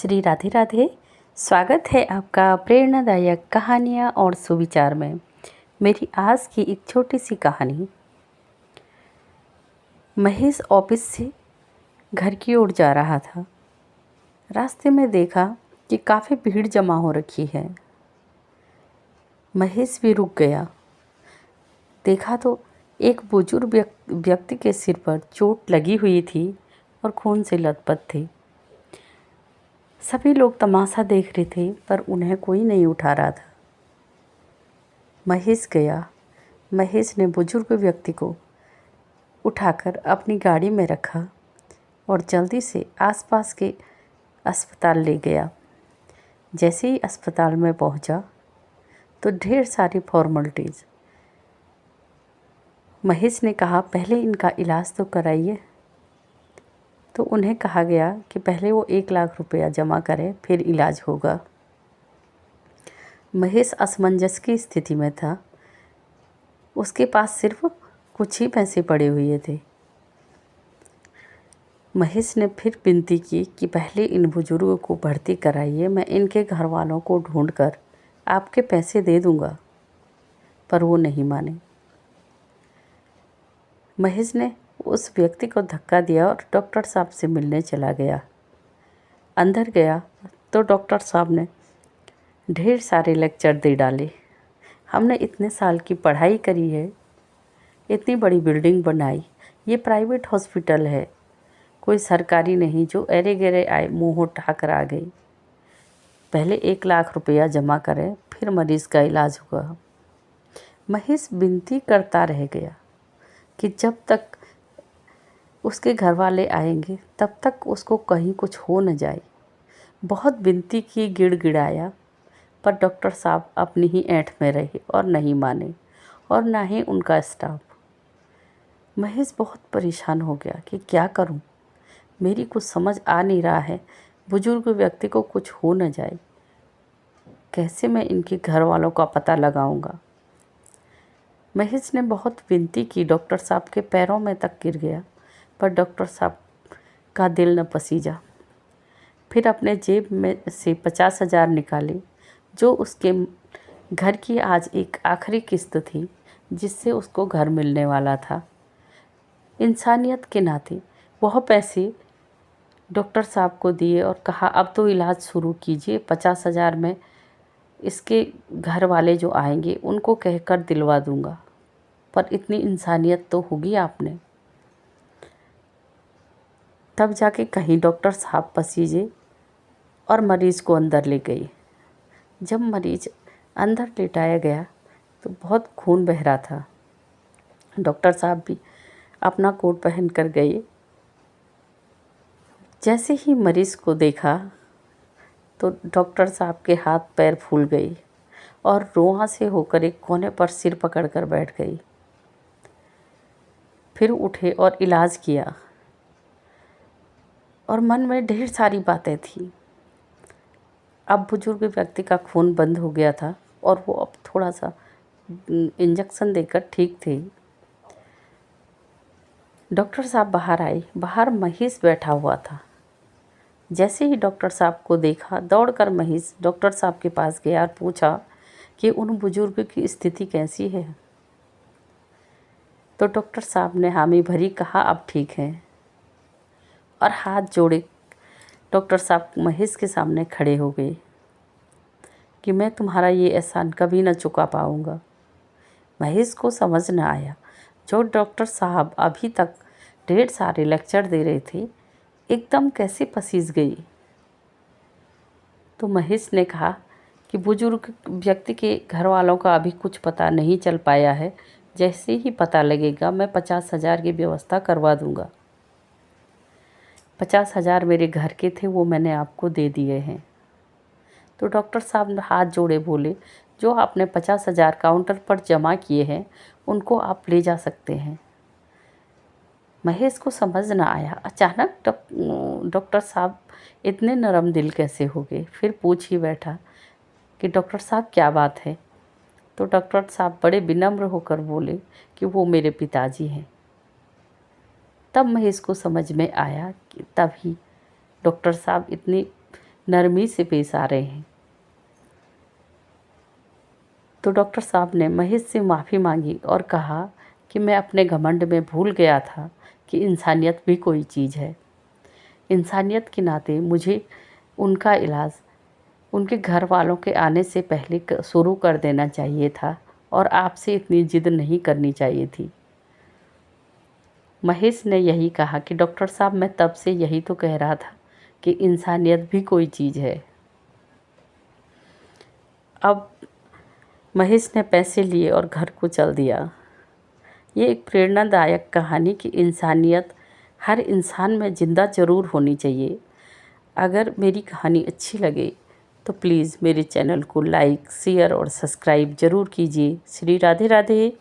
श्री राधे राधे। स्वागत है आपका प्रेरणादायक कहानियाँ और सुविचार में। मेरी आज की एक छोटी सी कहानी। महेश ऑफिस से घर की ओर जा रहा था। रास्ते में देखा कि काफ़ी भीड़ जमा हो रखी है। महेश भी रुक गया। देखा तो एक बुजुर्ग व्यक्ति के सिर पर चोट लगी हुई थी और खून से लथपथ थे। सभी लोग तमाशा देख रहे थे पर उन्हें कोई नहीं उठा रहा था। महेश गया। महेश ने बुजुर्ग व्यक्ति को उठाकर अपनी गाड़ी में रखा और जल्दी से आसपास के अस्पताल ले गया। जैसे ही अस्पताल में पहुंचा तो ढेर सारी फॉर्मेलिटीज़। महेश ने कहा, पहले इनका इलाज तो कराइए। तो उन्हें कहा गया कि पहले वो 1 लाख रुपया जमा करें, फिर इलाज होगा। महेश असमंजस की स्थिति में था। उसके पास सिर्फ कुछ ही पैसे पड़े हुए थे। महेश ने फिर विनती की कि पहले इन बुजुर्गों को भर्ती कराइए, मैं इनके घर वालों को ढूंढकर आपके पैसे दे दूंगा। पर वो नहीं माने। महेश ने उस व्यक्ति को धक्का दिया और डॉक्टर साहब से मिलने चला गया। अंदर गया तो डॉक्टर साहब ने ढेर सारे लेक्चर दे डाले। हमने इतने साल की पढ़ाई करी है, इतनी बड़ी बिल्डिंग बनाई, ये प्राइवेट हॉस्पिटल है, कोई सरकारी नहीं जो अरे गरे आए मुँह उठाकर आ गई। पहले 1 लाख रुपया जमा करें, फिर मरीज़ का इलाज होगा। महेश विनती करता रह गया कि जब तक उसके घर वाले आएंगे तब तक उसको कहीं कुछ हो न जाए। बहुत विनती की, गिड़गिड़ाया, पर डॉक्टर साहब अपनी ही ऐंठ में रहे और नहीं माने, और ना ही उनका स्टाफ। महेश बहुत परेशान हो गया कि क्या करूं, मेरी कुछ समझ आ नहीं रहा है। बुजुर्ग व्यक्ति को कुछ हो न जाए, कैसे मैं इनके घर वालों का पता लगाऊंगा। महेश ने बहुत विनती की, डॉक्टर साहब के पैरों में तक गिर गया, पर डॉक्टर साहब का दिल न पसीजा। फिर अपने जेब में से 50,000 निकाले, जो उसके घर की आज एक आखिरी किस्त थी, जिससे उसको घर मिलने वाला था। इंसानियत के नाते वह पैसे डॉक्टर साहब को दिए और कहा, अब तो इलाज शुरू कीजिए। 50,000 में इसके घर वाले जो आएंगे उनको कहकर दिलवा दूंगा, पर इतनी इंसानियत तो होगी आपने। तब जाके कहीं डॉक्टर साहब पसीजे और मरीज़ को अंदर ले गई। जब मरीज़ अंदर लेटाया गया तो बहुत खून बह रहा था। डॉक्टर साहब भी अपना कोट पहन कर गए। जैसे ही मरीज़ को देखा तो डॉक्टर साहब के हाथ पैर फूल गए और रोआ से होकर एक कोने पर सिर पकड़कर बैठ गई। फिर उठे और इलाज किया, और मन में ढेर सारी बातें थी। अब बुजुर्ग व्यक्ति का खून बंद हो गया था और वो अब थोड़ा सा इंजेक्शन देकर ठीक थे। डॉक्टर साहब बाहर आए। बाहर महेश बैठा हुआ था। जैसे ही डॉक्टर साहब को देखा, दौड़कर महेश डॉक्टर साहब के पास गया और पूछा कि उन बुजुर्ग की स्थिति कैसी है। तो डॉक्टर साहब ने हामी भरी, कहा अब ठीक है, और हाथ जोड़े डॉक्टर साहब महेश के सामने खड़े हो गए कि मैं तुम्हारा ये एहसान कभी न चुका पाऊँगा। महेश को समझ न आया, जो डॉक्टर साहब अभी तक ढेर सारे लेक्चर दे रहे थे, एकदम कैसे पसीज गई। तो महेश ने कहा कि बुजुर्ग व्यक्ति के घर वालों का अभी कुछ पता नहीं चल पाया है, जैसे ही पता लगेगा मैं 50,000 की व्यवस्था करवा दूंगा। 50,000 मेरे घर के थे, वो मैंने आपको दे दिए हैं। तो डॉक्टर साहब हाथ जोड़े बोले, जो आपने 50,000 काउंटर पर जमा किए हैं उनको आप ले जा सकते हैं। महेश को समझ न आया, अचानक डॉक्टर साहब इतने नरम दिल कैसे हो गए। फिर पूछ ही बैठा कि डॉक्टर साहब क्या बात है। तो डॉक्टर साहब बड़े विनम्र होकर बोले कि वो मेरे पिताजी हैं। तब महेश को समझ में आया कि तभी डॉक्टर साहब इतनी नरमी से पेश आ रहे हैं। तो डॉक्टर साहब ने महेश से माफ़ी मांगी और कहा कि मैं अपने घमंड में भूल गया था कि इंसानियत भी कोई चीज़ है। इंसानियत के नाते मुझे उनका इलाज उनके घर वालों के आने से पहले शुरू कर देना चाहिए था और आपसे इतनी जिद नहीं करनी चाहिए थी। महेश ने यही कहा कि डॉक्टर साहब, मैं तब से यही तो कह रहा था कि इंसानियत भी कोई चीज़ है। अब महेश ने पैसे लिए और घर को चल दिया। ये एक प्रेरणादायक कहानी कि इंसानियत हर इंसान में ज़िंदा ज़रूर होनी चाहिए। अगर मेरी कहानी अच्छी लगे तो प्लीज़ मेरे चैनल को लाइक, शेयर और सब्सक्राइब ज़रूर कीजिए। श्री राधे राधे।